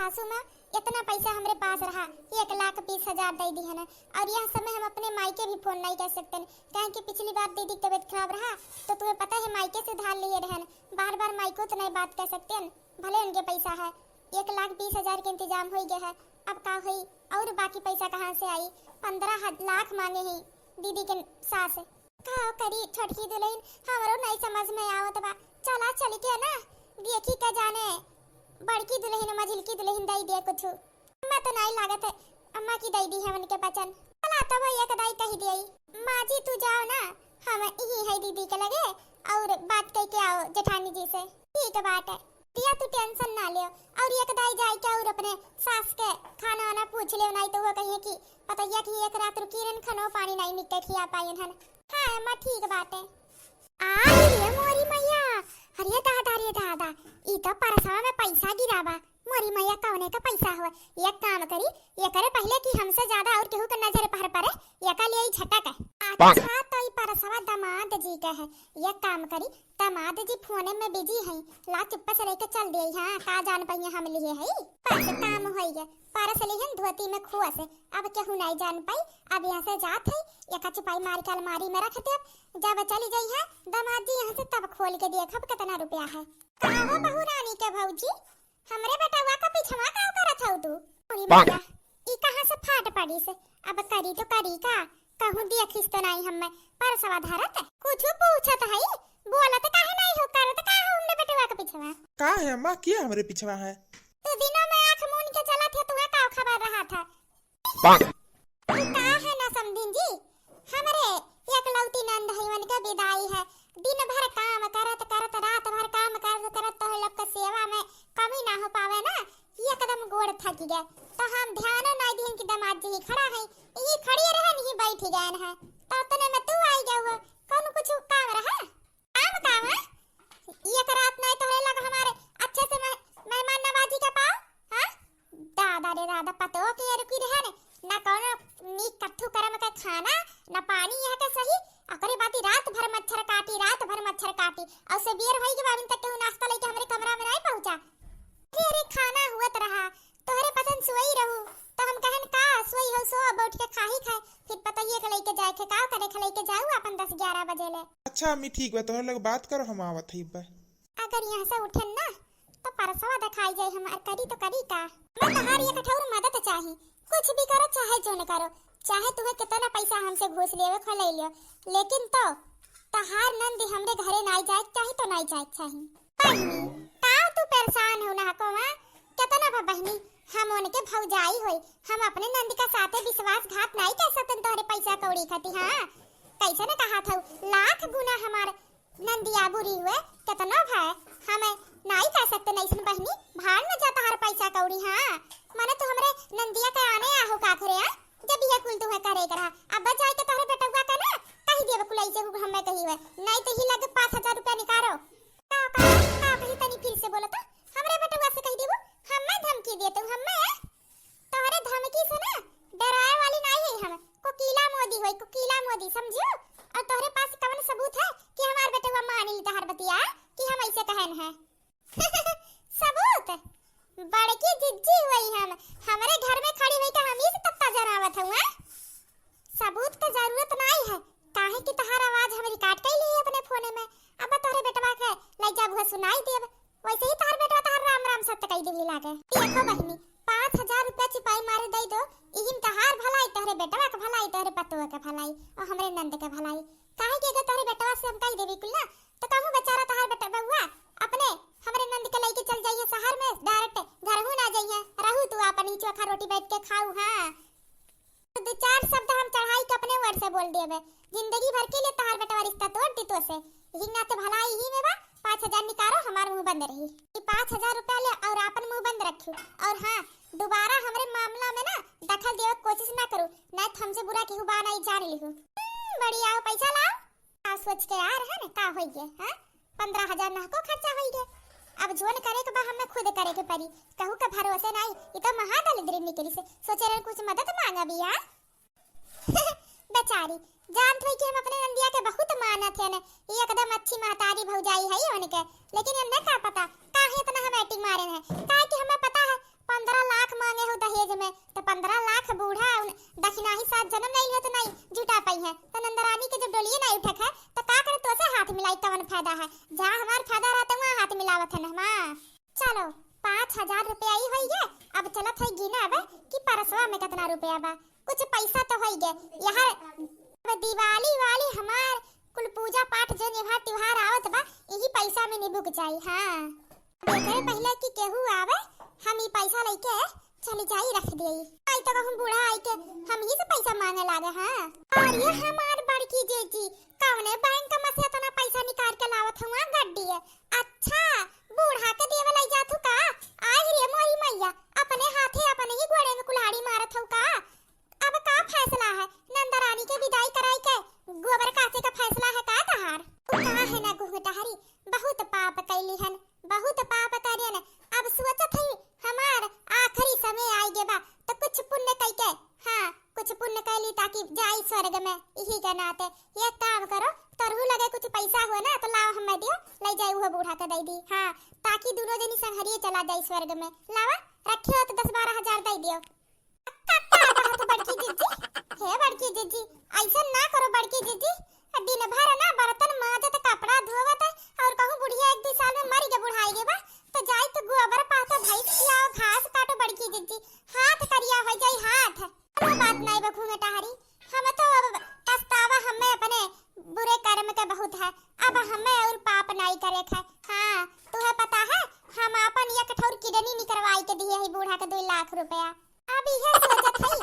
सासू माँ इतना पैसा हमारे पास रहा 1,20,000 दे दी है ना। और यह समय हम अपने मायके भी फोन नहीं कर सकते कहें कि पिछली बार दीदी की तबीयत खराब रहा तो तुम्हें पता है मायके से धार लिए रहे बार बार मायको तो नहीं बात कर सकते भले उनके पैसा है 1,20,000 के इंतजाम हो गया है। अब का हुई और बाकी पैसा कहाँ से आई 15 लाख मांगे ही दीदी के सास का करी छोटकी दुल्हन हमारो नहीं समझ में आवत बा। चला चल के ना देखी का जाने बड़की दुल्हन मझिलकी दुल्हन दई दे कुछ मैं तो नहीं लागत है अम्मा की दई दी है उनके बचन। चला तब एक दाई कही दी माँ जी तू जाओ ना हम यही है दीदी के लगे और बात करके आओ जेठानी जी से। ठीक बात है दिया तू टेंशन ना ले और एक दाई जाए क्या और अपने सास के खाना वाना पूछ ले नहीं तो वो कहिए कि पता कि एक रात रुकी रन खनो पानी नहीं निकल खिया पाए हन। हाँ अम्मा ठीक बात है। आ रे मोरी मैया अरे दादा ई तो परसवा में पैसा गिरावा मोरी मैया कौने का पैसा हुआ एक काम करी ये करे पहले कि हमसे ज्यादा और केहू के नजर पर पड़े ये का लिए झटक है। अच्छा तो ई परसवा दामाद जी का है एक काम करी दामाद जी फोन में बिजी है ला चुप्पा से लेके चल दिए। हां का जान पहिया हम लिए है पर काम होई गया परस लिहन धोती में खुआ से अब केहू नहीं जान पाई। अब यहां से जात है एक चुपाई मार के अलमारी में रख दे जब चली जाई है दामाद जी यहां से तब खोल के देखब कितना रुपया है। का हो बहू रानी के भौजी हमरे बेटवा का पीछवा का करत हौ तू ओरी माया ई कहां से फाट पड़ी से अब करी तो करी का कहूं देखिस तो नहीं हम पर सवा धरत कुछ पूछत है बोलत काहे नहीं हो करत का हमरे बेटवा का पीछवा का है अम्मा क्या हमरे पीछवा है तू दिनों में आंख मूंद के चला थे तू का खबर रहा था का है ना समझिन जी हमरे एक लौती नंद है मन के विदाई है दिन भर काम करत करत रात भर काम करत करत तो लोग के सेवा में कमी ना हो पावे ना एकदम गोड़ थक गए तो हम ध्यान नहीं दिन की दामाद जी खड़ा है ये खड़ी रहे नहीं बैठ गए है तो तने में तू आई गया हुआ कौन कुछ काम रहा काम एक रात नहीं तो लग हमारे अच्छे से मेहमान नवाजी का पाओ। हां दादा रे दादा पतो के रुकी रहे ना कौन नी कट्ठू करम का खाना ना पानी यह के सही अकरे बाती रात भर मच्छर काटी और से बेर होई के बाबिन तक नाश्ता लेके हमरे कमरा में नहीं पहुंचा। अरे खाना हुआ रहा तोहरे पसंद सोई रहू तो हम कहन का सोई हो सो बैठ के खाही खाए फिर पता ये के लेके जाए के का करे के लेके जाऊ अपन 10-11 बजे ले। अच्छा अम्मी ठीक बा तोहर लोग बात करो हम आवत हई बा अगर यहां से उठन ना तो परसवा दिखाई जाए हम करी तो करी का मैं तहार ये कठौर मदद चाही कुछ भी करो चाहे जो न करो चाहे तुम्हें कितना पैसा हमसे घूस लेवे खो ले लियो लेकिन तो तहार नंदी हमरे घरे नहीं जाए चाहे तो नहीं जाए चाहे बहनी ताऊ तू परेशान हो ना को मां कितना बा बहनी हम उनके भौजाई होई हम अपने नंदी का साथे विश्वासघात नहीं कर सकते तोहरे पैसा कौड़ी खाती। हां कैसे ने कहा था लाख गुना हमारे नंदिया बुरी हुए कितना भाई हमें नहीं कर सकते नहीं सुन बहनी भाड़ में जाता हर पैसा कौड़ी। हां माने तो हमरे नंदिया के आने आहो का खरे जब ये कुल तू है करे करा अब जाए के तोहरे बेटवा का ना कही देव कुलाई से हमें कही हुए नहीं तो ही लगे 5,000 रुपया निकालो का कही तनी फिर से बोलो तो हमरे बेटवा से कही देबो हमें धमकी दे तू हमें तोहरे धमकी से ना डराए वाली नहीं है हम कोकीला मोदी समझियो और तोहरे पास कौन सबूत है कि हमार बेटवा मान ली तहर बतिया कि हम ऐसे कहन है सबूत बड़की जिज्जी हुई हम हमारे घर में खड़ी हुई तो हम ही से तत्ता जनावत हुआ सबूत की जरूरत नहीं है काहे कि तहार आवाज हम रिकॉर्ड कर लिए अपने फोन में अब तोहरे बेटवा के लई जा बुआ सुनाई देब वैसे ही तोहर बेटवा तहर राम राम सत्य कह देवी लागे। देखो बहनी 5,000 रुपया चिपाई मारे दे दो इहिन तहार भलाई तोहरे बेटवा के भलाई तोहरे पतवा के भलाई और हमरे नंद के भलाई काहे कि अगर तोहरे बेटवा से हम कह देवी कुल ना तो कहूं बेचारा तहार बेटा बउआ अपने हमरे नंद के लेके चल जाइए शहर में डायरेक्ट घर हूं ना जाइए रहू तू अपन चोखा रोटी बैठ के खाऊ। हां दो चार शब्द हम चढ़ाई के अपने वर्ड से बोल देबे जिंदगी भर के लिए तहार बेटा रिश्ता तोड़ दी तो से हिंगा तो भलाई ही में बा 5,000 निकालो हमार मुंह बंद रही 5,000 रुपया ले और अपन मुंह बंद रखियो और हां दोबारा हमरे मामला में ना दखल देवे कोशिश ना करू नहीं तो हमसे बुरा केहू बा नहीं जान लिहू। बड़ी आओ पैसा लाओ आ सोच के यार है ना का होई गे। हां 15,000 ना को खर्चा होई गे अब जोन करे के बा हमें खुद करे के पड़ी कहू के भरोसे नहीं ई तो महादलिद्री निकली से सोचे रे कुछ मदद मांगा बिया बेचारी जान थई कि हम अपने नंदिया के बहुत मानत है ने एकदम अच्छी महतारी भौजाई है उनके लेकिन हमने का पता काहे इतना हम एक्टिंग मारे हैं काहे कि हमें पता है 15 आज जन्म नहीं लिया तो नहीं जुटा पाई है। तो नंदरानी के जब डोलिए नहीं उठक है तो का करे तो से हाथ मिलाई तवन फायदा है। जहाँ हमार फायदा रहता वहाँ हाथ मिलावत है ना माँ। चलो 5,000 रुपया ही होई गए। अब चलत है गिना अब कि परसवा में कितना रुपया बा। कुछ पैसा तो होई गए। यहाँ दिवाली वाली हमार कुल पूजा पाठ जो निभा त्योहार आवत बा यही पैसा में निभुक जाई। हाँ देखे पहले कि केहू आवे हम ही पैसा लेके चली जाई रख देई। आई तो हम बूढ़ा आई के हम ही से पैसा मांगे लागे। हाँ और ये हमार बड़की जेजी कौने बैंक में से इतना पैसा निकाल के लावत हुआ गड्डी है। अच्छा बूढ़ा के देवे लाई जाथू का। आई रे मोरी मैया अपने हाथे अपने ही गोड़े में कुल्हाड़ी मारत हूं का। अब का फैसला है नंदरानी के विदाई कराई के गोबर काटे का फैसला है का तहार। तू कहां है ना गुहटहरी बहुत पाप कैली हन बहुत पाप करियन। अब सोचत हई हमार आखिरी समय आई गे बा तो कुछ पुण्य कई के। हां कुछ पुण्य कैली ताकि जाई स्वर्ग में। यही के नाते ये काम करो तरहु लगे कुछ पैसा हो ना तो लाओ हमें दियो ले जाई वो बूढ़ा के दे दी। हां ताकि दोनों जनी संहरिए चला जाई स्वर्ग में। लावा रखियो तो 10-12 हजार दे दियो। तो बड़की जीजी हे बड़की जीजी ऐसा ना करो बड़की जीजी। दिन भर ना बर्तन माजत कपड़ा धोवत और कहूं बुढ़िया 1-2 साल में मर के बुढ़ाई गे बा तो जाई तो गोबर पाता भैंस खिलाओ घास काटो बड़की जीजी। हाथ करिया हो जाई हाथ। अब बात नहीं बखूंगे टहरी हम तो अब पछतावा हमें अपने बुरे कर्म के बहुत है। अब हमें और पाप नहीं करे है। हां तुम्हें पता है हम अपन एक ठौर किडनी निकलवाई के दिए है बूढ़ा के 2 लाख रुपया। अब यह सोचत हई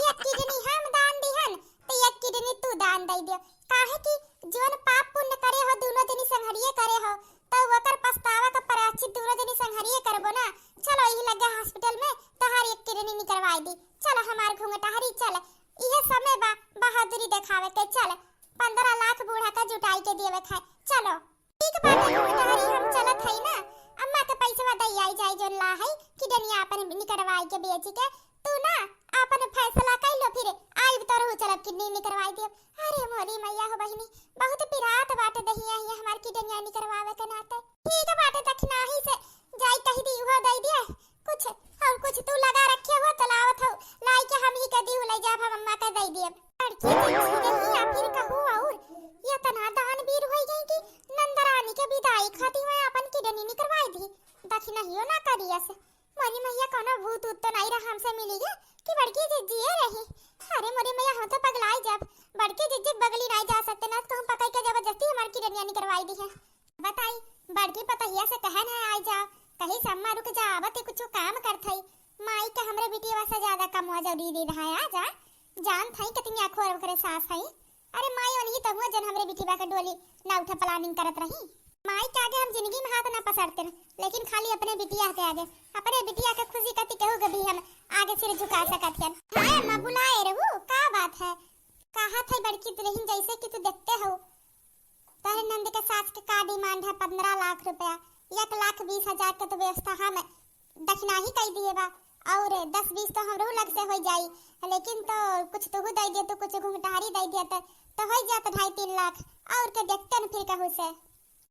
एक किडनी हम दान दिहन तो एक किडनी तू दान दे दियो। काहे कि जोन पाप पुण्य करे हो दोनों जनी संहरिए करे हो तो ओकर पछतावा का प्रायश्चित दोनों जनी संहरिए करबो ना। चलो यही लगे हॉस्पिटल में तहार एक किडनी निकलवाई दी। चलो हमार घूंघटहरी चल यह समय बा बहादुरी दिखावे के। चल 15 लाख बूढ़ा का जुटाई के देवे खाए। चलो ठीक बात है घूंघटहरी हम चलत हई ना। अम्मा के पैसा दई आई जाई जोन ला है किडनी अपन निकलवाई के बेची के। तू ना अपन फैसला कर लो फिर आई तरह चल किडनी निकलवाई दे। अरे मोरी मैया हो बहिनी बहुत पिरात बात दहिया है हमार किडनी निकलवावे के नाते। ठीक बात दक्षिणा ही से जाई कही दी हो दई दे कुछ और कुछ तू लगा रखे हो तलावत हो लाई के हम ही के दी ले जा हम अम्मा के दई दे। लड़की नहीं या फिर कहूं और ये तना दान वीर होई गई कि नंदरानी के विदाई खाती में अपन किडनी निकलवाई दी। दक्षिणा हियो ना करिया से मोरी मैया कोनो भूत उत तो नहीं रहा हमसे मिली है कि बड़की जीजी रही। अरे मोरी मैया हम तो पगलाई जब बड़की जीजी बगली नहीं जा सकते ना तो हम पकड़ के जबरदस्ती हमारी किडनी निकलवाई दी है। बताई बड़की पतहिया से कहन है आई जा कहीं सम्मा रुक जा आवत कुछ काम करथई। माई के हमरे बिटिया से ज्यादा कम हो जरूरी दे रहा है। आ जा जान थई कितनी आंखों और करे सास हई। अरे माई ओनी तो हुआ जन हमरे बिटिया के डोली ना उठा प्लानिंग करत रही। माई के आगे हम जिंदगी में हाथ ना पसरते लेकिन खाली अपने बिटिया के आगे अपने बिटिया के खुशी कति कहू कभी हम आगे सिर झुका सकत हन। हां मां बुलाए रहू का बात है कहा थे बड़की दुल्हन जैसे कि तू देखते हो तारे नंद के सास के का डिमांड है 15 लाख रुपया। 1,20,000 का तो व्यवस्था हम दक्षिणा ही कह दिए बा और 10-20 तो हमरो लग से हो जाई लेकिन तो कुछ तो दे दे तो कुछ घुंघटारी दे दे तो हो जात 2.5-3 लाख और के देखते न फिर कहू से।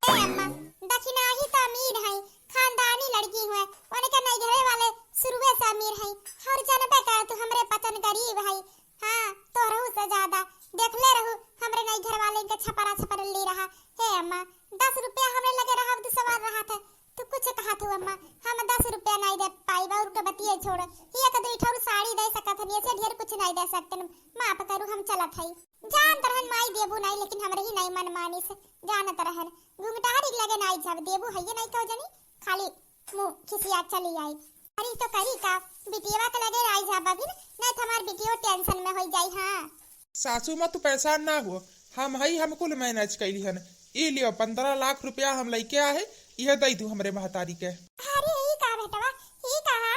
ए अम्मा दक्षिणा ही तो अमीर है खानदानी लड़की है उनके नहीं घरे वाले शुरुए से अमीर है हर जनबे कर तू हमरे पतन गरीब है। हां तो रहू से ज्यादा देख ले रहू हमरे नहीं घर वाले के छपरा ले रहा। हे अम्मा 10 रुपया हमरे लगे रहा तो सवाल रहा था तू कुछ कहा तू अम्मा हम 10 रुपया नहीं दे पाई और के बतिए छोड़ ये कदई ठौर साड़ी दे सकत हन ऐसे ढेर कुछ नहीं दे सकते माफ करू हम चलत हई। जान तरहन माई देबू नहीं लेकिन हमरे ही नहीं मन मानी से जान तरहन घुंघटारी लगे नहीं जब देबू है ये नहीं कहो जनी खाली मुंह खिसिया चली आई। अरे तो करी का बिटिया के लगे आई जा बाबिन नहीं तो हमार बिटियो टेंशन में हो जाई। हां सासू मां तू परेशान ना हो हम हई हमको मैनेज कैली हन। ई लियो 15 लाख रुपया हम लेके आए यह दई दू हमरे महतारी के। अरे ई का बेटवा ई कहा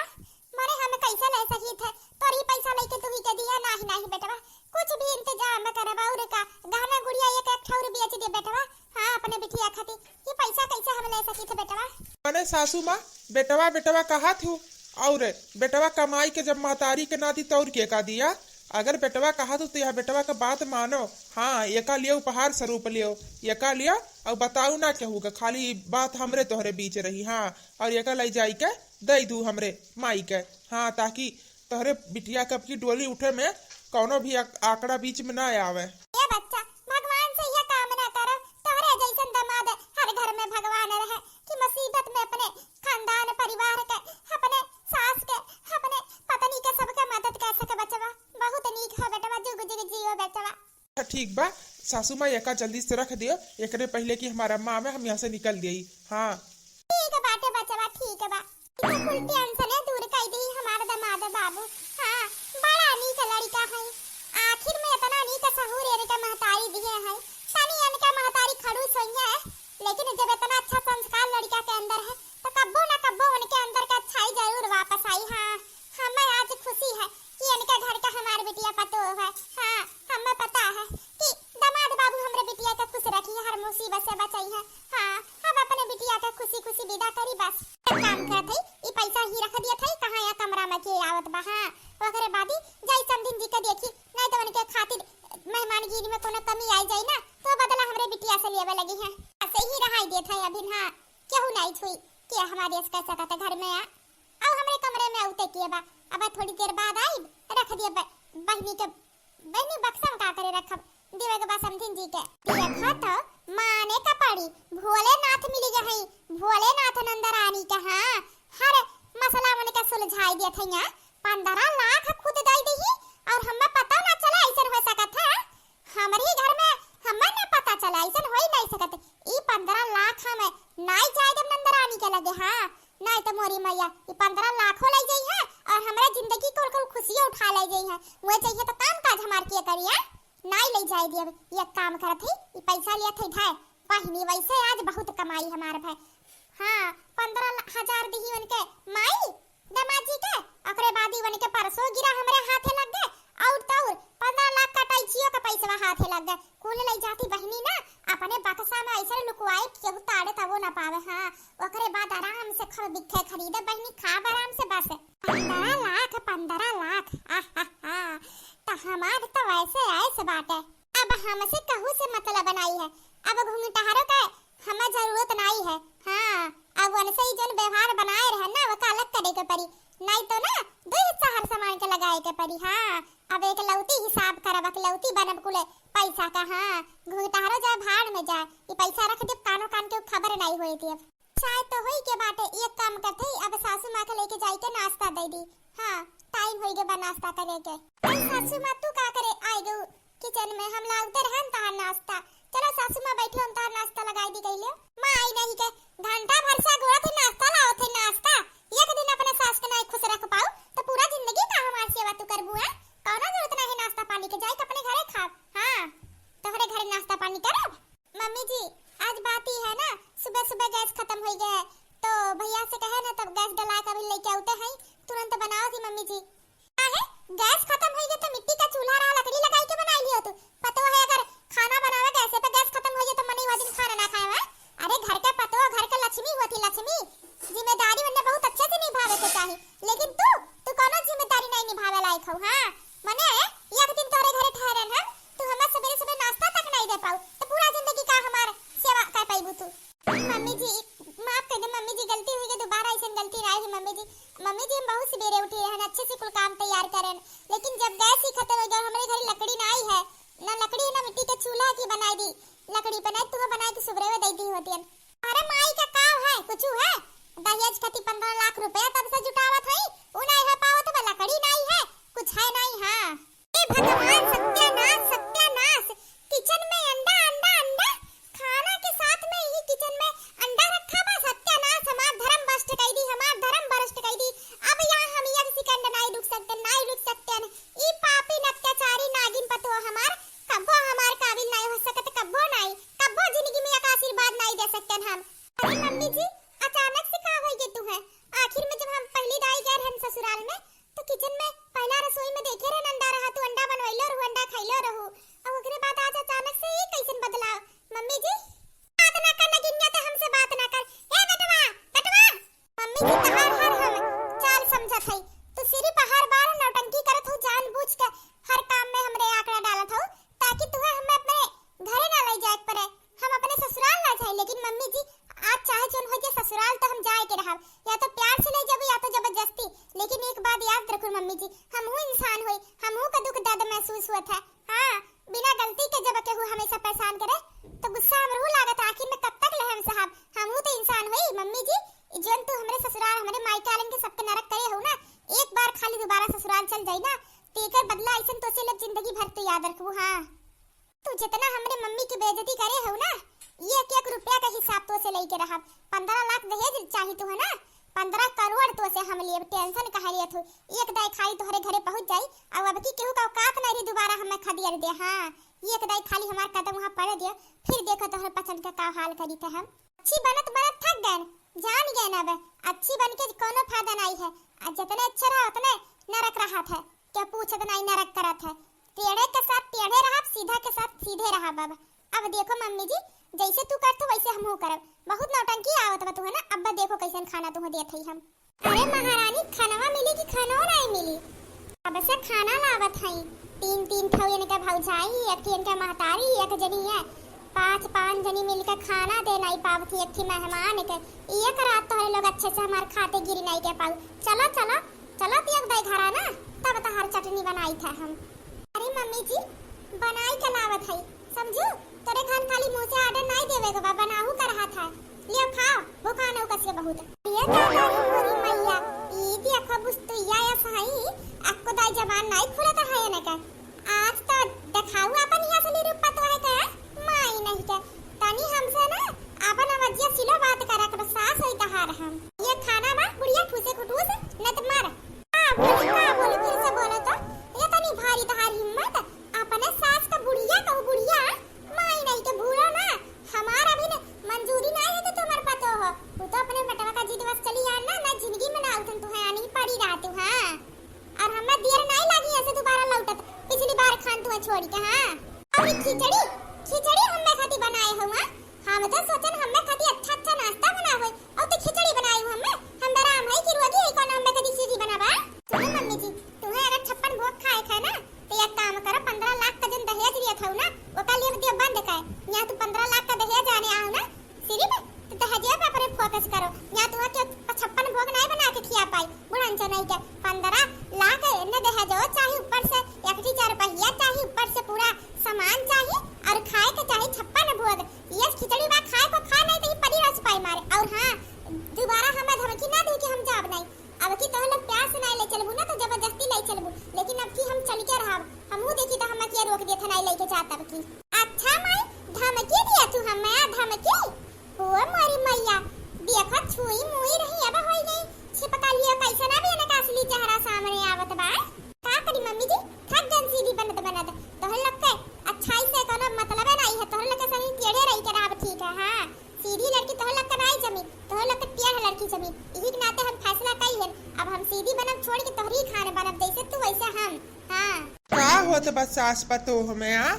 मारे हम कैसे ले सकी थे तोरी पैसा लेके तू ही के दिया नहीं बेटवा कुछ भी इंतजाम करवा और का गहना गुड़िया एक ठौर बेच दे बेटवा। हां अपने बिटिया खाती ये पैसा कैसे हम ले सकी थे बेटवा। मैंने सासू मां बेटवा कहा थी और बेटवा कमाई के जब महतारी के नाती तौर के का दिया अगर बेटवा कहा तो यह बेटवा का बात मानो। हाँ एका लियो उपहार स्वरूप लियो एका लिया और बताऊ ना क्या होगा खाली बात हमरे तोहरे बीच रही। हाँ और एका ले जाई के दे दू हमरे माई के। हाँ ताकि तोहरे बिटिया कब की डोली उठे में कौनो भी आंकड़ा बीच में ना आवे। ये बच्चा भगवान से यह कामना करो तोहरे जैसन दामाद हर घर में भगवान रहे कि मुसीबत में अपने खानदान परिवार के अपने सास के अपने पत्नी के सबके मदद कर सके बचवा। बहुत नीक है बेटवा, जुग जुग जियो बेटवा। ठीक बा सासू माँ एका जल्दी से रख दियो, एकरे पहले कि हमारा माँ में हम यहाँ से निकल दिए। हाँ ठीक बाटे बचवा, ठीक बा। कुल टेंशन दूर कर दी हमारा दामाद बाबू। हाँ बड़ा नीक लड़का है, आखिर में इतना नीक सहूर इनका महतारी दिए है। तनी इनका महतारी खड़ूस हुई है, लेकिन जब इतना अच्छा संस्कार लड़का के अंदर है तो कब्बो ना कब्बो उनके अंदर का अच्छाई जरूर वापस आई। हाँ हमें आज खुशी है कि इनके घर का हमारे बिटिया पतो है। हाँ हमें पता है कि दामाद बाबू हमारे बिटिया का खुश रखी है, हर मुसीबत से बचाई है। हाँ अब अपने बिटिया का खुशी खुशी विदा करी बस। काम करत है ई पैसा ही रख दिया था कहां या कमरा में के आवत बा। हां ओकरे बादी जाई समधिन जी के देखी, नहीं तो उनके खातिर मेहमानगिरी में कोनो कमी आई जाई ना तो बदला हमरे बिटिया से लेवे लगी है। ऐसे ही रहाई देत है अभी। हां केहू नहीं छुई के हमारे देश का सकत घर में आ और हमरे कमरे में उते के बा। अब थोड़ी देर बाद आई रख दिया बहनी बक्सा का करे रखब देवे के बा समधिन जी के। देखा तो माने का पड़ी भोलेनाथ मिल गए, भोलेनाथ नंदरानी का। हाँ हर मसला उनका सुलझाई दिया था। यहाँ 15 लाख खुद दे दी और हमें पता ना चला ऐसा हो सकत है। हमारे घर में हमें ना पता चला ऐसा हो ही नहीं सकत। ई 15 लाख हमें नहीं चाहिए नंदरानी के लगे। हाँ नहीं तो मोरी मैया ये 15 लाख हो ले जाई है और हमारे जिंदगी को खुशियां उठा ले जाई है। वो चाहिए तो काम काज हमार के करिए नहीं ले जाए दिए। ये काम करत है ये पैसा लिया थे भाई पहनी वैसे आज बहुत कमाई हमारे भाई। हाँ 15,000 दी उनके माई दामाजी के, ओकरे बाद उनके परसों गिरा हमरे हाथे लग गए और तो 15 लाख का टाइचियो का पैसा हाथे लग गए। कुल ले जाती बहनी ना अपने बक्सा में ऐसे लुकवाए केहू ताड़े तबो ना पावे। हाँ ओकरे बाद आराम से बिखे खरीदे बहनी खाब आराम से बस। 15 लाख तो हमारे तो वैसे ऐसे बात है। अब हमसे कहू से मतलब बनाई है, अब घूंघटारों का हमें जरूरत नहीं है। हाँ अब उनसे ही जन व्यवहार बनाए रहे ना वो अलग करे के पड़ी, नहीं तो ना दो हिस्सा हर सामान के लगाए के पड़ी। हाँ अब एक लौती हिसाब करब लौती बनब कुले पैसा का। हाँ घूंघटारो जाए भाड़ में जाए ये पैसा रख दे कानो कान के खबर नहीं हुई थी। अब शायद तो हुई के बाटे एक काम करते अब सासू माँ के लेके जाई के नाश्ता दे दी। हाँ टाइम होई के नाश्ता करे के। सासू माँ तू का करे आई गो किचन में हम लाउते रहन तार नाश्ता। चलो सासू माँ बैठी हम तार नाश्ता लगाई दी गई ले। माँ आई नहीं के घंटा भर से गोड़ा थे नाश्ता लाओ थे नाश्ता। एक दिन अपने सास के नहीं खुश रख पाओ तो पूरा जिंदगी का हमार सेवा तू करबू है। कौनो जरूरत नहीं नाश्ता पानी के जाए अपने घरे खा। हाँ तोहरे घरे नाश्ता पानी करब। मम्मी जी आज बात ही है ना सुबह सुबह गैस खत्म हो गया है तो भैया से कहे ना तब गैस डला कर लेके आते हैं तुरंत बनाओ थी मम्मी जी। आहे गैस खत्म हो गया तो मिट्टी का चूल्हा रहा लकड़ी लगाई के बनाई लियो तू। पतो है अगर खाना बनावे गैस पे गैस खत्म हो गया तो मनी वादिन खाना ना खाए। अरे घर का पतो घर का लक्ष्मी होती लक्ष्मी जिम्मेदारी मैंने बहुत अच्छे से निभावे के चाहिए, लेकिन तू कोनो जिम्मेदारी नहीं निभावे लायक हो। हाँ मने एक दिन तोरे घरे ठहरन है तू हमें सवेरे सुबह नाश्ता तक नहीं दे पाऊ तो पूरा जिंदगी का हमार सेवा कर पाईबू तू। मम्मी जी माफ कर दे मम्मी जी गलती हुई है दोबारा ऐसे गलती नहीं है मम्मी जी। मम्मी जी हम बहुत सवेरे उठी रहन अच्छे से कुल काम तैयार करें, लेकिन जब गैस ही खत्म हो गया हमारे घर लकड़ी नहीं है ना लकड़ी ना मिट्टी के चूल्हा की बनाई दी लकड़ी बनाई तू बनाई तो सुबह दे दी होती है। अरे माई का काम है कुछ है दहेज खती 15 लाख रुपया तब से जुटावत है उ नहीं है पावत तो लकड़ी नहीं है कुछ है नहीं। हाँ ए भगवान सत्यानाश सत्यानाश किचन में अंडा अंडा अंडा खाना के साथ में ही किचन में अंडा रखा बा। सत्यानाश हमार धर्म भ्रष्ट कर दी हमार धर्म भ्रष्ट कर दी। अब यहाँ हम एक सेकंड नहीं रुक सकते ई पापी अत्याचारी नागिन पतो हमार कब्बो हमार काबिल नहीं हो सकत कब्बो जिंदगी में एक आशीर्वाद नहीं दे सकते हम। अरे मम्मी जी अचानक से का हो गए तू है। आखिर में जब हम पहली दाई गए हम ससुराल में तो किचन में पहला रसोई में देखे रहे अंडा रहा तू अंडा बनवैलो रहू अंडा खैलो रहू और ओकरे बाद आज अचानक से ये कैसन बदलाव। मम्मी जी बात ना कर नगिनिया ते हमसे बात ना कर। ए बेटवा मम्मी जी तहार हर हम चाल समझत है तू सिर्फ हर बार नौटंकी करत हो जानबूझ के हर काम में हमरे आंकड़ा डालत हो ताकि तू हमें अपने घरे ना ले जाए पड़े हम अपने ससुराल ना जाए। लेकिन मम्मी जी आज चाहे जोन हो जाए ससुराल तो हम जाए के रहब या तो प्यार से ले जाबो या तो जबरदस्ती, लेकिन एक बात बात याद रखो मम्मी जी, हमहू इंसान होई, हमहू का दुख दर्द महसूस हुआ था। हाँ, बिना गलती के जब केहू हमेशा परेशान करे तो गुस्सा हमरो लागत, आखिर में कब तक लहम साहब, हमहू तो इंसान होई। मम्मी जी जन तू हमरे ससुराल हमरे मायका आलन के सबके नरक करे हो ना, एक बार खाली दोबारा ससुराल चल जाई ना, तेकर बदला ऐसन तो से लब जिंदगी भर तो याद रखबू। हाँ, तू जितना हमरे मम्मी की बेइज्जती करे हो ना, एक एक रुपया का हिसाब तो से लेके रहा। 15 लाख दहेज चाही तू है ना, 15 करोड़ तो से हम लिए, टेंशन कहा लिए तू, एक दाई खाली तोहरे घरे पहुंच जाई, और अब की केहू का औकात नहीं रही दोबारा हमें खदियर दे। हाँ, एक दाई खाली हमार कदम वहां पड़ दिया, फिर देखो तोहरे पसंद का का हाल करी थे हम। अच्छी बनत बनत थक गए, जान गए ना, अब अच्छी बन के कोनो फायदा नहीं है, और जितने अच्छा रहा उतने नरक रहा था, क्या पूछत नहीं नरक करत है। टेढ़े के साथ टेढ़े रहा, सीधा के साथ सीधे रहा। बाबा अब देखो मम्मी जी, जैसे तू करत वैसे हमहू करब, बहुत नौटंकी आवत बा तू है ना। अब देखो कैसन खाना तुह देत हई हम। अरे महारानी, खानवा मिली कि खानवा नहीं मिली? अब से खाना लावत हई, 3 ठौ इनका भौजाई, एक थी इनका महतारी, एक जनी है, 5 जनी मिलकर खाना दे नहीं पावती, एक थी मेहमान के, एक रात तो लोग अच्छे से हमार खाते गिरी नहीं के पाऊ। चलो चलो चलो तियक दे घरा ना, तब तो हर चटनी बनाई था हम। अरे मम्मी जी बनाई के लावत हई, समझू तोरे खान खाली मुंह से ऑर्डर नहीं देवे के बा, बनाहू कर रहा था, लियो खाओ, भूखा न कसिए बहुत। ये का हरी मैया, ई देखो बुस्तुया या सही, आपको दाई जबान नहीं खुलत है ना का, आज तो दिखाऊ अपन यहाँ से रूप तो है का, माई नहीं का, तनी हमसे ना अपन अवजिया सिलो बात करा कर, सास होई कहा हम। ये खाना बा बुढ़िया ठूसे कुटूस न त मार। हां बोली फिर से बोलो तो, ये तनी भारी तहार हिम्मत, अपने सास का बुढ़िया कहू, बुढ़िया माई नहीं के भूलो ना, हमारा भी मंजूरी नहीं है कि तुम्हारे पतो हो, तू तो अपने बेटवा का जिद बस चली आ ना, मैं जिंदगी में ना उठन तू है आनी पड़ी रहती। हां, और हमें देर नहीं लगी ऐसे दोबारा लौटत, पिछली बार खान तू छोड़ के। हां, और खिचड़ी हमें खाती बनाए हो। हम तो सोचन हमें खाती अच्छा नाश्ता बना होई, और तो खिचड़ी बनाई हो हम डराम है कि रोगी है कौन हमें कदी खिचड़ी बनावा। सुनो मम्मी जी, तुम्हें अगर 56 भोग खाए ना तो एक काम करो, 15 लाख का जन दहेज लिया था ना, वो का लिए दियो बंद का, यहाँ तू 15 लाख का दहेज आने आओ ना सिर्फ, तो दहेज पे पर फोकस करो, यहाँ तू के 56 भोग नहीं बना के खिया पाई, बुढ़ांचो नहीं के 15 लाख न दहेज हो, चाहे ऊपर से एक 4 पहिया चाहिए, ऊपर से पूरा सामान चाहिए, और खाए के चाहिए 56 भोग। ये खिचड़ी बा खाए को खा नहीं तो परी रस पाई मारे। और हां, दोबारा हमें धमकी ना दे कि हम जाब नहीं, अब की तो लोग प्यार से नहीं ले चलबू ना, तो जबरदस्ती ले चलबू, लेकिन अब की हम चल के रहब, हमहू देखी तो हमें के रोक देत नहीं लेके जात अब की। अच्छा माई धमकी दिया तू हमें, धमकी हो मारी मैया, देखो छुई मुई रही अब होई गई, छिपका लिया कैसे ना भी ना असली चेहरा सामने आवत बा। का करी मम्मी जी, थक गन सीधी बनत तोहर लोग के अच्छाई से कोनो मतलब नहीं है, तोहर लोग के सही टेढ़े रही के रहब ठीक है। हां, सीधी लड़की तोहर लोग के नहीं जमी, तोहर लोग के टेढ़ लड़की जमी, यही के नाते हम फैसला कई है, अब हम सीधी बनब छोड़ के तोहरी खाने बनब, जैसे तू वैसे हम। हां, का होत बस सास पतो हमें आ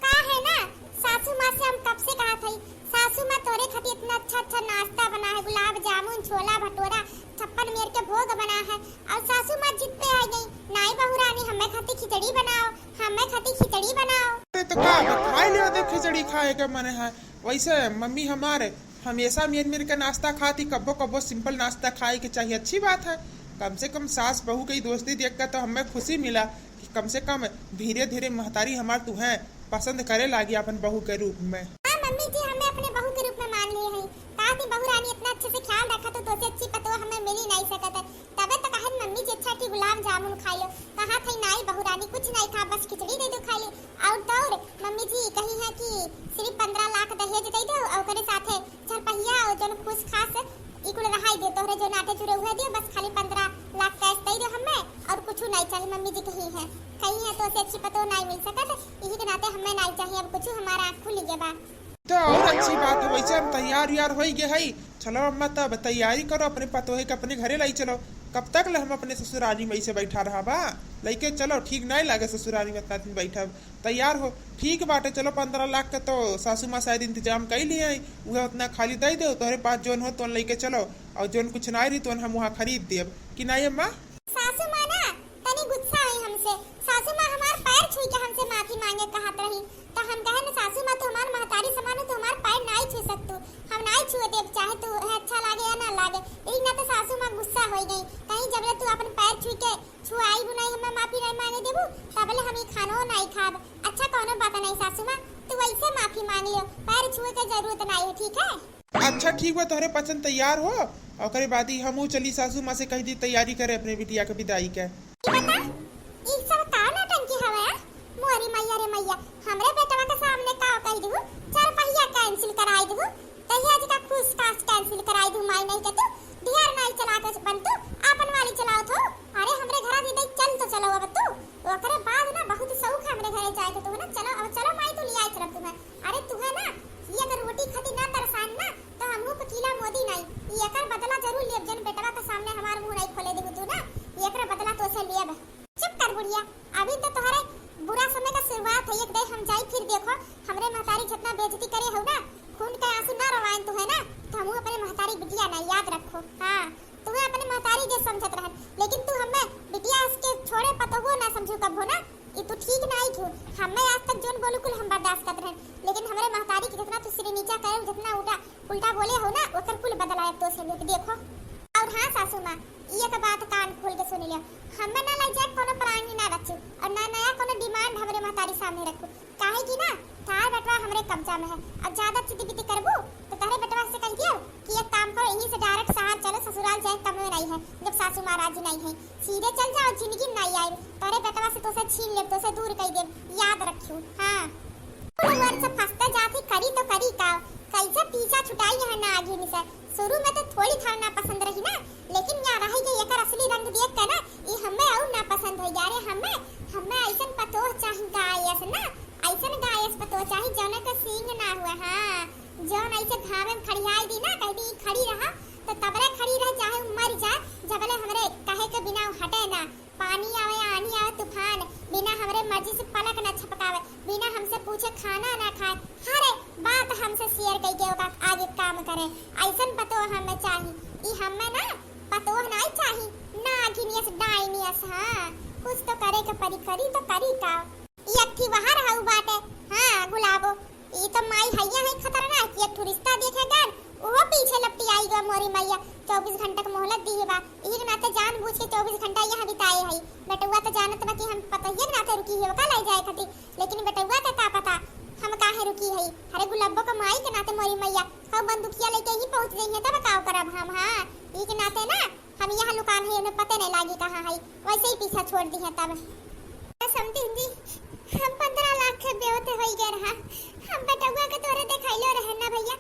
का है ना, सासू मां से हम कब से कहा थई, सासू मां तोरे खातिर इतना अच्छा नाश्ता बना है, गुलाब जामुन, छोला भटूरा, 56 मेर के भोग बना है, और सासू मां जिद पे आ गई, नाई बहू रानी हमें खातिर खिचड़ी बनाओ, हमें खातिर खिचड़ी बनाओ। अरे तो का खाई लियो, तो खिचड़ी खाए के मन है, वैसे मम्मी हमारे हमेशा मेर के नाश्ता खाती, कब्बो कब्बो सिंपल नाश्ता खाए के चाहिए, अच्छी बात है, कम से कम सास बहू की दोस्ती देखकर तो हमें खुशी मिला कि कम से कम धीरे धीरे महतारी हमार तुम्हें पसंद करे लागी अपन बहू के रूप में। हाँ मम्मी जी, हमें अपने बहू के रूप में मान लिए हैं, कहा थी बहू रानी इतना अच्छे से ख्याल रखा तो तोसे अच्छी पतो हमें मिल ही नहीं सकता, तबे तो कहा मम्मी जी अच्छा की गुलाब जामुन खा लो, कहा थी नहीं बहू रानी कुछ नहीं खा, बस खिचड़ी दे दो खा ली, और तो मम्मी जी कही है कि सिर्फ 15 लाख दहेज दे दो, और करे साथे 4 पहिया और जन खुश खास इकुल रहाई दे, तोहरे जो नाटे चुरे हुए दियो, बस खाली 15 लाख कैश दे दो हमें, और कुछ नहीं चाहिए। मम्मी जी कही है तो से अच्छी पतो नहीं मिल सकता, यही के नाते हमें नहीं चाहिए, अब कुछ हमारा आँख खुल गया बा। तो और अच्छी बात है, वैसे हम तैयार हो गए है, चलो अम्मा तब तैयारी करो, अपने पतोहे के अपने घरे लाई चलो, कब तक ले हम अपने ससुराली में ऐसे बैठा रहा बा, लेके चलो, ठीक नहीं लगे ससुराली में इतना दिन बैठा, तैयार हो, ठीक बाटे, चलो 15 लाख का तो सासू माँ शायद इंतजाम कर लिए हैं, वह उतना खाली दे दो, तोहरे पास जोन हो तो लेके चलो, और जोन कुछ नहीं रही तो हम वहाँ खरीद देब कि नहीं अम्मा। सासू माँ ना तनी गुस्सा हुई हमसे, सासू माँ हमार पैर छुई के हमसे माफी मांगे कहत रही, तो हम कहे ना सासू माँ तो हमार महतारी समान है, तो हमार पैर नहीं छू सकतू, हम नहीं छुए देव, चाहे तो है अच्छा लागे या ना लागे, लेकिन ना तो सासू माँ गुस्सा हो गई, कहीं नहीं, जब तू अपन पैर छू के छुआई बुनाई हमें माफी नहीं मांगे देबू, तबले हम ई खानो नहीं खाब। अच्छा कोनो बात नहीं सासू माँ, तू ऐसे माफी मांग लियो, पैर छुए के जरूरत नहीं है, ठीक है? अच्छा ठीक बा, तोहरे पसंद तैयार हो और करे बादी हमू चली सासू माँ से कह दी तैयारी करे अपने बिटिया के विदाई के। बता ई सब का नौटंकी हवे? मोरी मैया रे मैया, हमरे बेटवा के सामने का कह देबू, चार पहिया कैंसिल कराई देबू, कहिया जी का खुश कास्ट कैंसिल कराई दू, माई नहीं के तू ढेर नहीं चला के बन तू अपन वाली चलाओ तो। अरे हमरे घर भी नहीं चल तो चलो अब तू, ओकरे बाद ना बहुत शौक हमरे घरे जाए के तू ना, चलो अब चलो माई तू लिया चल तुम्हें। अरे तू है ना ये अगर रोटी खाती ना तरसान ना तो हमहू पकीला मोदी नहीं, ये कर बदला जरूर लेब, जन बेटवा के सामने हमार मुंह नहीं खोले देबू तू ना, ये कर बदला तो से लेब। चुप कर बुढ़िया, अभी तो तुम्हारे बुरा समय का शुरुआत है, एक दे हम जाई फिर देखो हमरे महतारी जितना बेइज्जती करे हो ना, खून के आंसू ना रवाएं तू है ना, तो हमहू अपने महतारी बिटिया ना याद रखो। हां तुम्हें अपने महतारी जे समझत रहन, लेकिन तू हमें बिटिया उसके छोड़े पतोगो ना समझू कब हो ना, ये तू ठीक नहीं क्यों? हमें आज तक जोन बोलू कुल हम बर्दाश्त करत रहन, लेकिन हमरे महतारी के जितना तू सिर नीचा करे, जितना उल्टा बोले हो ना, ओकर कुल बदलाए तो से लोग देखो। और हां सासू मां, ये का बात कान खोल के सुन लिया, हमें ना लग जाए कोनो प्राणी ना रखू और ना नया कोनो डिमांड हमरे महतारी सामने रखू, काहे की ना तार बेटवा हमरे कब्जा में है। अब ज्यादा चिटी-पिटी करबू तो तारे बेटवा से कह दियो कि एक काम करो, यहीं से डायरेक्ट शहर चलो, ससुराल जाए कम में नहीं है, जब सासू मां राजी नहीं है, सीधे चल जाओ, जिंदगी में नहीं आए, तारे बेटवा से तो से छीन ले, तो से दूर कर दे, याद रखियो। हां वर से फंसते जाती करी तो करी का, कैसे पीछा छुटाई है ना आगे में से, शुरू में तो थोड़ी था ना पसंद रही ना, लेकिन यहाँ रही के एकर असली रंग देख के ना ये हमें और ना पसंद हो जा रे। हमें ऐसन पतोह चाहिए गायस ना, ऐसन गायस पतोह चाहिए जौन का सींग ना हुआ। हां जौन ऐसे घाव में खड़ियाई दी ना, कहती खड़ी रहा तो तबरे खड़ी रह, चाहे मर जाए, जबले हमरे कहे के बिना हटे ना, पानी आवे आनी आवे तूफान, बिना हमरे मर्जी से पलक ना झपकावे, बिना हमसे पूछे खाना ना खाए, हर बात हमसे शेयर करके ओका आगे काम करे, ऐसन पतोह हमें चाहिए। ई हमें ना पतोह नहीं चाहिए ना घिनियस डाइनियस। हां कुछ तो करे के परी, करी तो करी का, ई अक्ठी बाहर हाउ बाटे। हां गुलाबो ई तो माई हैया है खतरनाक, ये टूरिस्टा देखेगा वो पीछे लपटी आई गो मोरी मैया, 24 घंटा का मोहलत दी है बा, ई के नाते जानबूझ के 24 घंटा यहां बिताए है। बेटुआ तो जानत बा कि हम पता ही के नाते रुकी है का ले जाए खाती, लेकिन बेटुआ के का पता हम काहे रुकी है। अरे गुलाबो का माई के नाते मोरी मैया सब बंदूकिया लेके ही पहुंच गई है, तब का करब हम। हां ई के नाते ना हम यहां लुकान है, उन्हें पता नहीं लागी कहां है, वैसे ही पीछा छोड़ दी है। तब समझी जी हम 15 लाख के बेवते होई गए रहा, हम बेटुआ के तोरे देखाइलो रहे ना भैया,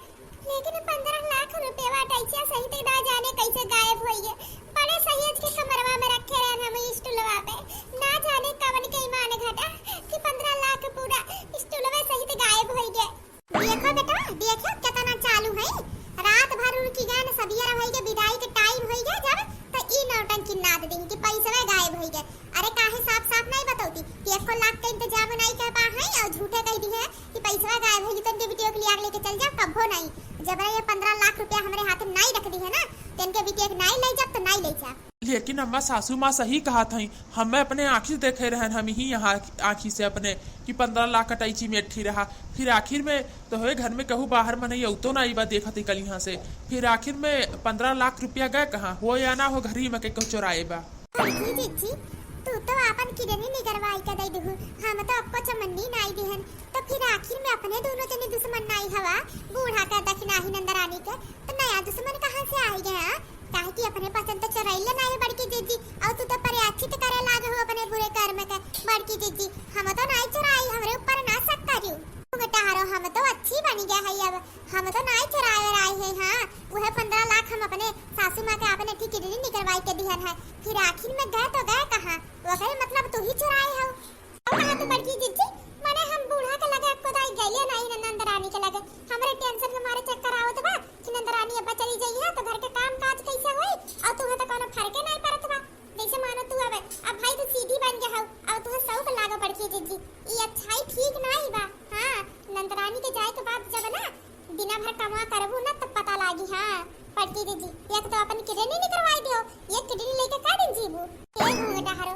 लेकिन 15 लाख रुपए वाटैछे सही ते ना जाने कैसे गायब होई गए, बड़े सहेज के कमरवा में रखे रहन हम स्टूलवा पे, ना जाने कवन के ईमान घटा कि 15 लाख पूरा स्टूलवे सहित गायब होई गए। देखो बेटा देखो कितना चालू है, रात भर उनकी गान सबिया रही के विदाई के टाइम होई गए जब, तो ई नौटंकी नाद दी कि पैसा गायब होई गए। अरे काहे साफ साफ नहीं बताऊती कि 1 लाख का इंतजाम नहीं कर पा है और झूठे कह दी है कि पैसा गायब होगी, तो इनके बिटिया के लिए आग लेके चल जा, कभो नहीं। जब ये 15 लाख रुपया हमारे हाथ में नहीं रख दी है ना, तो इनके बिटिया के नहीं ले जब तो नहीं ले जा। लेकिन अम्मा सासू माँ सही कहा था, हमें अपने आँखी देखे रहन, हम ही यहाँ आँखी से अपने कि 15 लाख कटैची में अट्ठी रहा, फिर आखिर में तो है घर में कहूँ बाहर में नहीं तो ना बात देखा थी कल यहाँ से, फिर आखिर में 15 लाख रुपया गए कहाँ हो या ना हो, घर ही में कहीं चोराए बा। तू तो अपन किडनी नहीं करवाई का दई दुहु, हम तो आपको चमन्नी नहीं दिहन, तो फिर आखिर में अपने दोनों जने दुश्मन नहीं हवा, बूढ़ा का दक्षिणा ही नंदरानी के, तो नया दुश्मन कहां से आ गया? काहे कि अपने पसंद तो चोरैले नहीं बड़की जीजी, और तू तो परियाचित करे लागे हो अपने बुरे कर्म के बड़की जीजी, हम तो नहीं चुराई, हमरे ऊपर ना शक करियो बेटा, हारो हम तो अच्छी बन गया है, अब हम तो नहीं चुराए रहे हैं। हां वह 15 लाख हम अपने सासू मां के अपने ठीक किडनी निकलवाई के दिहन है, फिर आखिर में गए तो गए कहां? वह मतलब तू ही चुराए हो कहां तू बड़की जीजी? माने हम बूढ़ा के लगे खुदाई गइले नहीं नंदरानी के लगे, हमरे टेंशन के मारे चक्कर आवत बा कि नंदरानी अब चली जाई है तो घर के काम काज कैसे होई, और तू तो कोनो फर्क नहीं पड़त बा, जैसे मानो तू अब भाई तू सीधी बन गया हो, अब तू शौक लागा बड़की जीजी, ये अच्छाई ठीक नहीं बा। हां नंदरानी के जाए के बाद जब ना दिना भर कमा करबू ना तब पता लागी। हां बड़की जीजी एक तो अपन किडनी नहीं करवाई दियो, ये किडनी लेके का दिन जीबू? ए घूंघटा हरो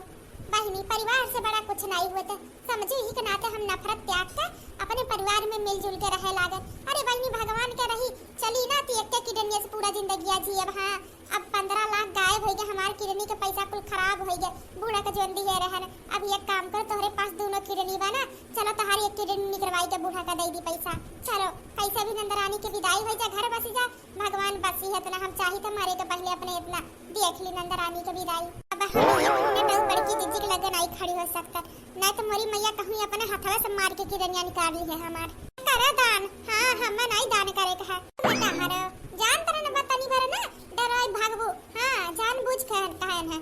बहिनी परिवार से बड़ा कुछ नहीं हुआ, समझो ही के नाते हम नफरत त्याग के अपने परिवार में मिलजुल के रहे लागत। अरे बहिनी भगवान के रही चली ना ती एक किडनी से पूरा जिंदगी जी, अब हां अब 15 लाख गायब हो गए, हमार किडनी के पैसा कुल खराब हो गए, बूढ़ा के जोन दिए रहन। अब एक काम कर, तोहरे पास दोनों किडनी बना, चलो तहारी एक किडनी निकलवाई के बूढ़ा का दे दी पैसा। चलो कैसे भी नंदरानी के विदाई हो जा, घर बसी जा, भगवान बसी है इतना, हम चाही तो मारे के पहले अपने इतना देख ली नंदरानी के विदाई। अब हम एक मिनट और बड़की जीजी के लगे नहीं खड़ी हो सकता, नहीं तो मोरी मैया कहूँ अपने हथवा से मार के किडनिया निकाल ली है हमार। करा दान, हाँ हमें नहीं दान करे का है, जान पर न बतानी भर ना डराई भागबो, हाँ जानबूझ कहन है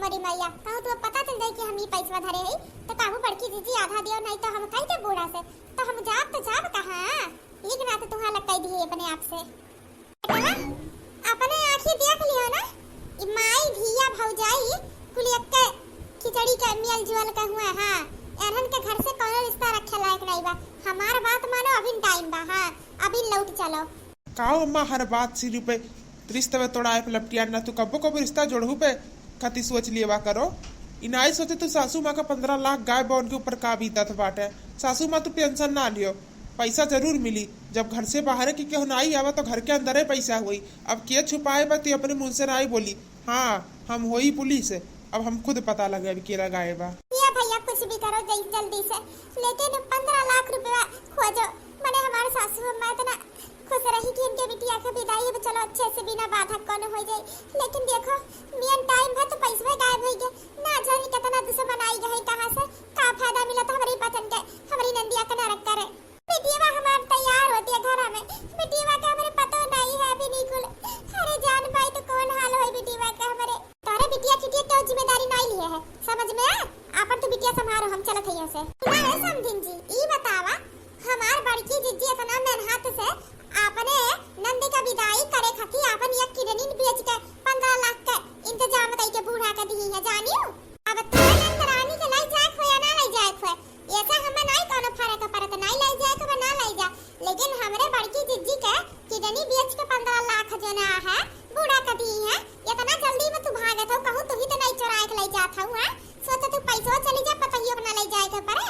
मरी मैया। कहूँ तो पता चल जाए कि हम ये पैसा धरे है तो कहूँ बड़की जीजी आधा दियो, नहीं तो हम कह दे बूढ़ा से, तो हम जाब तो जाब कहाँ, एक ना तो तुम्हारा लग दी अपने आप से। अपने आँखी देख लियो ना, माई धिया भौजाई कुलियक के खिचड़ी का मिल जुल का हुआ। हाँ एहन के घर से कोनो रिश्ता रखे लायक नहीं बा, हमार बात मानो, अभी टाइम बा, हाँ अभी लौट चलो। काओ अम्मा हर बात सिरी पे रिश्ते में तोड़ाए पे लपटिया ना, तू कबो कबो रिश्ता जोड़ू पे कति सोच लिया करो। इनाई सोचे तू सासू माँ का 15 लाख गाय बौन के ऊपर का बीतत बाटे। सासू माँ तू टेंशन ना लियो, पैसा जरूर मिली। जब घर से बाहर की केहू ना आई आवा तो घर के अंदर ही पैसा हुई। अब के छुपाए बा तू अपने मुंह से ना आई बोली, हाँ हम होई पुलिस, अब हम खुद पता लगे अभी केरा गाय बा। ये भैया कुछ भी करो जल्दी से, लेकिन 15 लाख रुपया खोजो। मैंने हमारे सासू माँ इतना खुश रही कि इनके बिटिया के विदाई अब चलो अच्छे से बिना बाधा कोनो हो जाए, लेकिन देखो मेन टाइम है तो पैसा गायब हो गया, ना जाने कितना दुश्मन आई गए कहाँ से, का फायदा मिला तो हमारी पसंद के हमारी नंदिया का नरक करे। बिटिया हमार तैयार होती है घर में, बिटिया का हमारे पता नहीं है अभी नहीं खुल, अरे जान पाई तो कौन हाल हो बिटिया का हमारे। तारे बिटिया की तो जिम्मेदारी नहीं लिए है, समझ में आ? आपन तो बिटिया संभालो, हम चलत है से। सुना है समझिन जी, ई बतावा हमार बड़की जीजी इतना मेहनत से आपने नंदी का विदाई करे खातिर आपन एक किडनी बेच के 15 लाख का इंतजाम कई के बूढ़ा का दी है, जानियो। अब तू नंदरानी के लाई जाए खो या ना लाई जाए खो, ऐसा हमें नहीं कोनो फर्क पड़त, नहीं लाई जाए तो ना लाई जा, लेकिन हमरे बड़की जीजी के किडनी बेच के 15 लाख जो ना है बूढ़ा का दी है, इतना जल्दी में तू भागत हो, कहूं तू ही तो नहीं चुराए के ले जात हूं। हां सोच तू पैसा चली जा, पता ही अपना ले जाए के परे,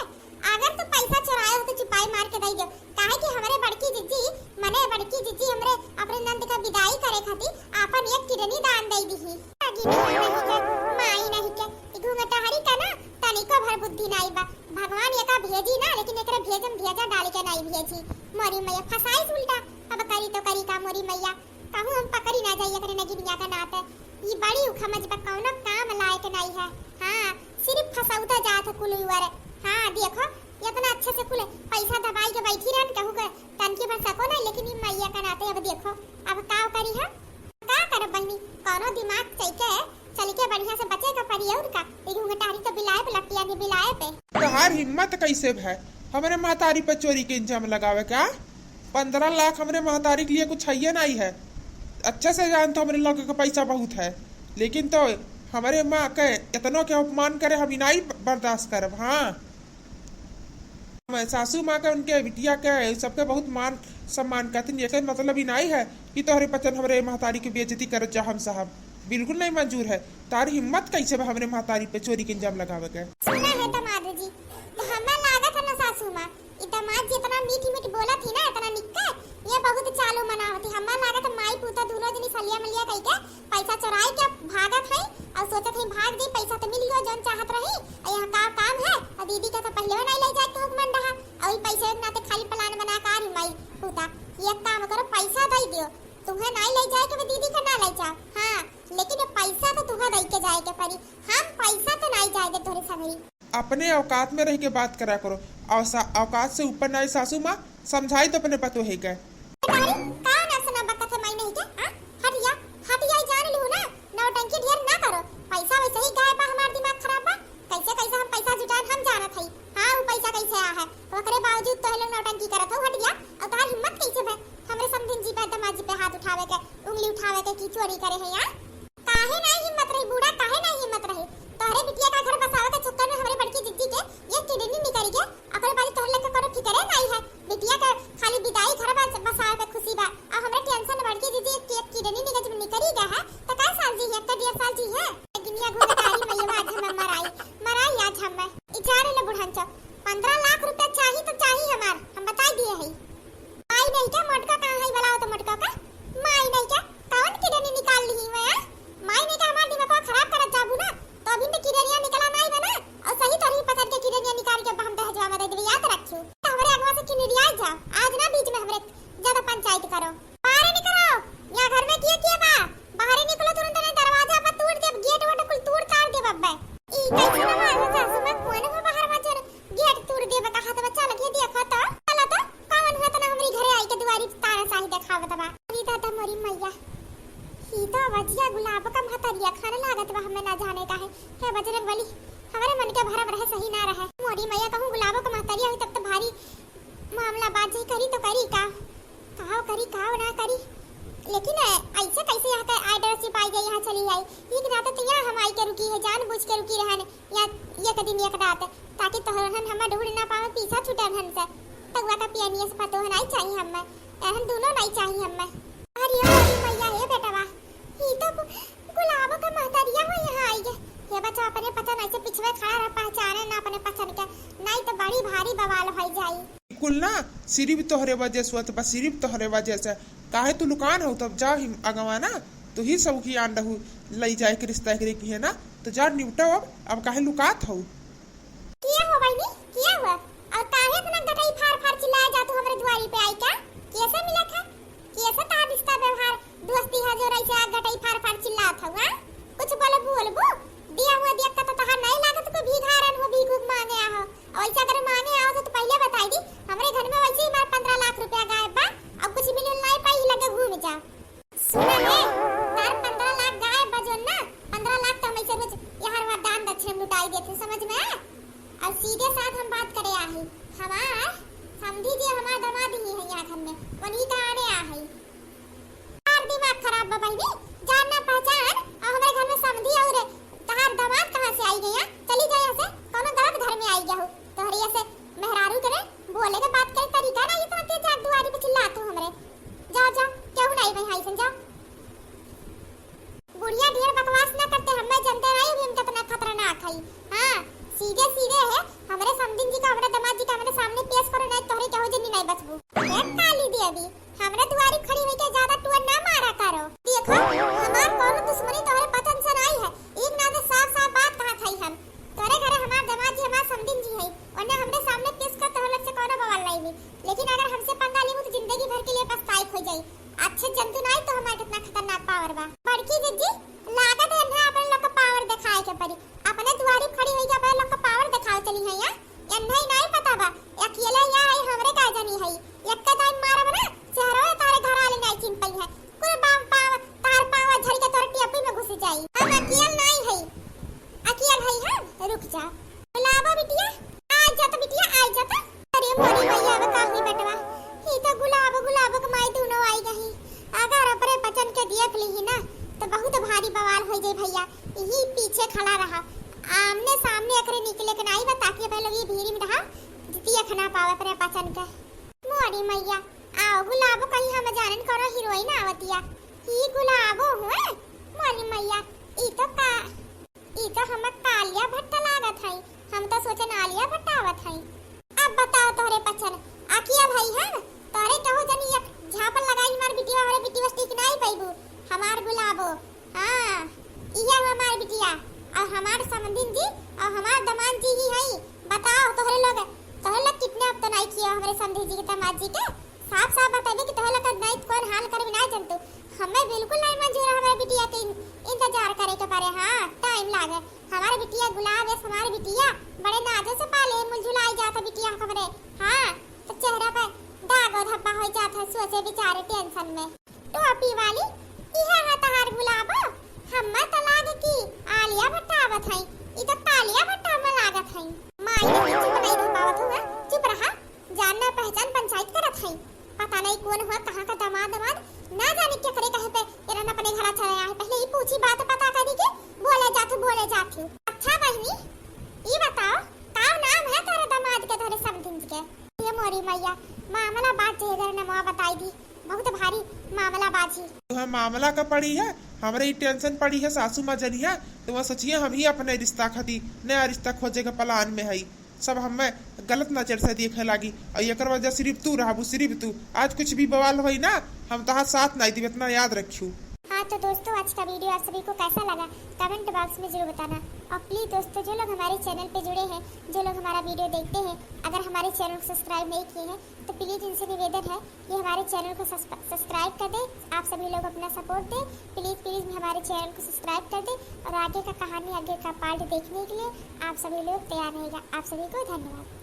अगर तू पैसा चुराए हो तो चुपाई मार के दई दो, काहे कि हमरे बड़की जीजी मने बड़की जीजी हमरे अपने नंद का विदाई करे खातिर आपन एक किडनी दान दई दी ही। आगे नहीं के माई नहीं के घूमता हरी का ना तनिको भर बुद्धि नहीं बा, भगवान एका भेजी ना, लेकिन एकरे भेजम भेजा डाल के नहीं भेजी। मोरी मैया फसाई उल्टा, अब करी तो करी का मोरी मैया, कहूं हम पकड़ी ना जाइए करे नगिनिया का नाते, ये बड़ी उखमज बा कौनो काम लायक नहीं है। हां सिर्फ फसाउता जात कुल युवारे। हाँ देखो इतना अच्छे से कुल पैसा दबाई के बैठी रहन, कहूं के तनकी भर सको ना, लेकिन ये मैया का नाते अब देखो अब का करी है, का कर बहनी, कोनो दिमाग चाहिए चल के बढ़िया से बचे का पड़ी और का, लेकिन घटारी तो बिलाए पे लपटिया ने बिलाए पे। तोहार हिम्मत कैसे है हमारे महतारी पे चोरी के इंजाम लगावे का? 15 लाख हमारे महतारी के लिए कुछ है नहीं है, अच्छे से जान तो हमारे लोगों का पैसा बहुत है, लेकिन तो हमारे माँ के इतनों के अपमान करे हम नहीं बर्दाश्त करब। हाँ सासू माँ के उनके बिटिया के सबके बहुत मान सम्मान करते, ये मतलब ही नहीं है कि तोहरे पचन हमारे महतारी की बेइज्जती कर जा। हम साहब बिल्कुल नहीं मंजूर है, तारी हिम्मत कैसे हमारे महतारी पे चोरी के इंजाम लगावे के? सुना है दामाद जी, तो हमें लागत है ना सासू माँ ई दामाद जी इतना मीठी मीठी बोला थी ना, इतना निक्का ये बहुत चालू मना होती, हमें लागत माई पूता दोनों जनी सलिया मिलिया कह के पैसा चुराई के भागत है और सोचत है भाग दी, पैसा तो मिल गयो जौन चाहत रही, यहाँ का काम है और दीदी का तो पहले नहीं ले जाए तो हुक्मन रहा, और पैसे ना तो खाली प्लान बना कर माई पूता ये काम करो, पैसा दे दियो, तुम्हें नहीं ले जाए के दीदी का ना ले जाओ। हाँ लेकिन पैसा तो तुम्हें दे के जाए के पड़ी, हम पैसा तो नहीं जाए दे तोरे संगरी। अपने औकात में रह के बात करा करो, औकात से ऊपर ना सासू माँ, समझाई तो अपने पतो है गए। नौटंकी ढेर ना करो, पैसा वैसे ही गायब बा, हमार दिमाग खराब बा, कैसे कैसे हम पैसा जुटान हम जानत हई। हां वो पैसा कैसे आ है, ओकरे बावजूद तो लोग नौटंकी करत हो, हट गया। और तार हिम्मत कैसे बे हमरे समधिन जी पे दमाद जी पे हाथ उठावे के, उंगली उठावे के की चोरी करे है यार? काहे नहीं हिम्मत रही बूढ़ा, काहे नहीं हिम्मत रही? तोहरे बिटिया का घर बसावे के चक्कर में हमरे बड़की जिद्दी के ये किडनी निकल गया, ओकरे बारी तोहर लेके कोनो फिकरे नहीं है, बिटिया का खाली विदाई घर बसावे पे खुशी बा, और हमरे टेंशन बड़की जिद्दी के किडनी निकल गया है तो का साल जी है, का 1.5 साल जी है, दुनिया घूमतारी मैया आज हम मराई आज हम इचारे ले बुढ़ांचा 15 लाख रुपया चाहिए तो चाहिए हमार, हम बता दिए है। माई नहीं क्या मोटका कहां है, वाला हो तो मोटका का माई नहीं क्या कौन किडनी निकाल ली मैं? वाली हमारे मन के भरा रहे सही ना रहे। मोरी मैया कहूँ गुलाबो का महतरिया हुई तब तो भारी मामला बात जी करी तो करी का कहाव ना करी। लेकिन ऐसे कैसे यहाँ का आइडरशिप आई गई, यहाँ चली आई एक रात तो यहाँ हम आई के रुकी है, जान बुझ के रुकी रहन या एक दिन एक रात, ताकि तोहरन हम ढूंढ ना पावे पीछा छूटन हन से तगवा का पियानिया से पतो नहीं चाहिए हमें, एहन दोनों नहीं चाहिए हमें। अरे मैया हे बेटवा ई तो गुलाबो का महतरिया हो यहाँ आई गए। ये बच्चा अपने पता नहीं से पिछवे खड़ा रह पहचाने ना अपने पसंद के, नहीं तो बड़ी भारी बवाल हो जाई। कुल ना सिर्फ तोहरे वजह से हुआ, सिर्फ तोहरे वजह से काहे तू लुकान हो, तब जा ही अगवा ना तो ही सब की आंड हो लई जाए के रिश्ता करे की है ना, तो जा निपटो अब काहे लुकात हो। किया हो बहनी किया हुआ, और काहे इतना गटाई फाड़ फाड़ चिल्लाया जा तू हमरे द्वारी पे आई क्या, कैसे मिला था, कैसे तार इसका व्यवहार दोस्ती है जो रही से गटाई फाड़ फाड़ चिल्लात हो। हां कुछ बोलबो दिया हुआ देख के तो तहां नहीं लागत को भिखारन हो, भीख मांगे आ हो, ऐसा अगर मांगे आओ तो पहले बताई दी हमरे घर में वैसे ही मार 15 लाख रुपया गायब बा, अब कुछ मिलन नहीं पाई लगे घूम जा। सुना है तार 15 लाख गायब बजन ना, 15 लाख तो हमें रोज यहाँ वरदान दक्षिण लुटाई देते समझ में। और सीधे साथ हम बात करे आ है हमार समझी जी हमार दामाद ही है यहाँ घर में, वही का आने आ है। तार दिमाग खराब बा बहनी, जान ना पहचान और हमारे घर में समझी और तार दामाद कहाँ से आई गया, चली जाए यहाँ से कौन गलत घर में आई गया हो, तोहरी ऐसे मेहरारू करे बोले के बात करे तरीका ना ये तो तेज जाग दुआरी पे चिल्लात हो हमरे। जाओ जाओ क्यों नहीं भाई हाई समझाओ। बुढ़िया ढेर बकवास ना करते, हमें जनते नहीं अभी हम कितना खतरनाक है। हां सीधे सीधे है हमरे समदिन जी का हमरे दामाद जी का हमरे सामने पेश करो, नहीं तोहरे कहो जनी नहीं बचबू। एक काली दी अभी हमरे दुआरी खड़ी हुई के ज्यादा टुअर ना मारा करो। देखो हमार कौन दुश्मनी तोहरे पतन से नहीं है, एक ना तो साफ साफ बात कहा थई हम तोरे घरे हमार दामाद जी हमार समदिन जी है और ना हमरे सामने पेश कर तोहरे से कोनो बवाल नहीं ली, लेकिन अगर हमसे पंगा लेबू तो जिंदगी भर के लिए पछताई हो जाई। अच्छे जंतु नहीं तो हमारे कितना खतरनाक पावर बा। बड़की जिज्जी लागत है ना अपने लोग का पावर दिखाए के पड़ी, अपने दुआरी खड़ी हुई के अपने लोग का पावर दिखाओ चली है या नहीं पता बा अकेला या है हमरे का जानी है एक का टाइम मारब ना शहरों तारे घर वाले नहीं चिन पई है, कोई बाम पाव तार पाव झड़ी के तोर टियापी में घुस जाई। हम अकेल नहीं है, अकेल है हां रुक जा गुलाबा बिटिया आ जा तो बिटिया आ जा तो। अरे मोरी भैया अब का हुई बेटवा ही तो गुलाबो के माई दोनों आई गई, अगर अपने बचन के देख ली ना तो बहुत भारी बवाल हो जाए भैया। यही पीछे खड़ा रहा आमने सामने अकरे निकले के नहीं बता के पहले ये भीड़ में रहा देख ना पावे अपने बचन के। मोरी मैया आओ गुलाबो कहीं हम जानन करो हीरोइन आवतिया ही गुलाबो हो मोरी मैया ई तो हम कालिया भट्टा लागत है, हम तो सोचे नालिया भट्टा आवत है। अब बताओ तोरे बचन आकिया भाई है तोरे कहो जनी एक झापन लगाई हमार बिटिया हमारे बिटिया स्टिक नहीं पैबू हमार गुलाबो। हां इया हमार बिटिया और हमार समदिन जी और हमार दामाद जी ही है। बताओ तोहरे लोग कितने अब तो नहीं किया हमारे समदिन जी के दामाद जी के, साफ साफ बताइए कि तोहरे लोग नहीं कौन हाल करे ना जंतु हमें बिल्कुल नहीं मंजूर है हमारे बिटिया के इंतजार करे के पड़े। हां टाइम लागे हमारे बिटिया गुलाब है, हमारे बिटिया बड़े नाजो से पाले मुलझुलाई जाता बिटिया हमरे। हां तो चेहरा पे दाग और धब्बा हो जाता है सोचे बेचारे टेंशन में। टोपी वाली इहा है तहार गुलाबो हम्मा त लागे की आलिया भट्टा आवत है, ई तो कालिया भट्टा में लागत है। माई ने चुप नहीं रह पावत हुआ, चुप रहा जानना पहचान पंचायत करत है, पता नहीं कौन हुआ कहां का दामाद ना जाने क्या करे कहे पे तेरा अपने घर चला आया है, पहले ही पूछी बात पता करी के बोले जाती। अच्छा बहनी ये बताओ का नाम है तेरे दामाद के तेरे समदिन के। ये मोरी मैया मामला बात जेगर ने मां बताई दी बहुत भारी मामला बाजी। तो मामला का पड़ी है हमरे ही टेंशन पड़ी है सासू माँ जनिया तो वह सचिए हम ही अपने रिश्ता खाती नया रिश्ता खोजे के प्लान में है, सब हमें गलत नजर से देखे लगी और एक वजह सिर्फ तू रहबू सिर्फ तू, आज कुछ भी बवाल हुई ना हम तहां साथ नहीं दी इतना याद रखियो। हाँ तो दोस्तों आज का वीडियो आप सभी को कैसा लगा कमेंट बॉक्स में जरूर बताना, और प्लीज दोस्तों जो लोग हमारे चैनल पे जुड़े हैं जो लोग हमारा वीडियो देखते हैं अगर हमारे चैनल को सब्सक्राइब नहीं किए हैं तो प्लीज इनसे निवेदन है कि हमारे चैनल को सब्सक्राइब कर दें। आप सभी लोग अपना सपोर्ट दें, प्लीज हमारे चैनल को सब्सक्राइब कर दें और आगे का कहानी आगे का पार्ट देखने के लिए आप सभी लोग तैयार रहेगा। आप सभी को धन्यवाद।